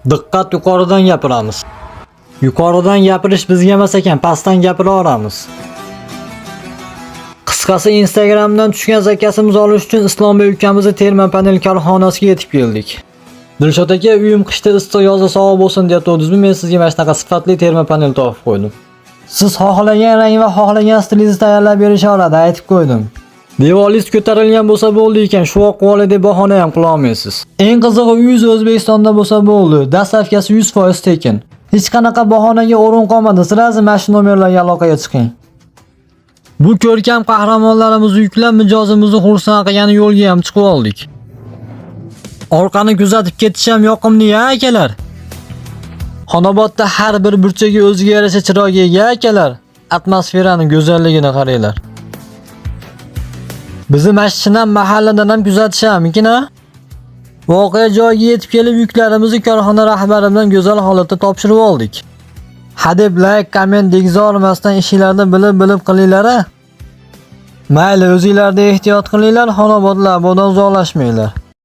Diqqat, yuqoridan gapiramiz. Yuqoridan gapirish bizga emas ekan, pastdan gapira olamiz. Qisqasi, Instagramdan tushgan zakasimizni olish uchun Islombek ukamizni terma panel korxonasiga yetib keldik. Dilshod aka, uyim qishda issiq, yozda sovuq bo'lsin deyapti-sizmi? Men sizga mana shunaqa sifatli terma panel topib qo'ydim. Siz xohlagan rang va xohlagan stilingizni tayyorlab berisha oladi, aytib qo'ydim. Devoringiz ko'tarilgan bo'lsa bo'ldi ekan, shu ahvoli deb bahona ham qila olmaysiz. Eng qizig'i, uyingiz O'zbekistonda bo'lsa bo'ldi. Dastlabkasi 100% tekin. Hech qanaqa bahonaga o'rin qolmadi. Sizlar mana shu nomerlarga aloqaga chiqing. Bu ko'rkam qahramonlarimizni yuklab, mijozimizni xursand qilgan yo'lga ham chiqib oldik. Orqani kuzatib ketish ham yoqimli-a akalar. Xonobodda har bir burchagi o'ziga yarasha chiroyga ega akalar. Atmosferani go'zalligini qaranglar. Bizni masjiddan mahalladan ham kuzatishamikin-a? Voqea joyiga yetib kelib, yuklarimizni korxona rahbari bilan go'zal holatda topshirib oldik. Hadeb like, komment degizormasdan ishinglarni bilib qilinglar-a. Mayli, o'zingizlarda ehtiyot qilinglar, xonobodlar bodan uzoqlashmanglar.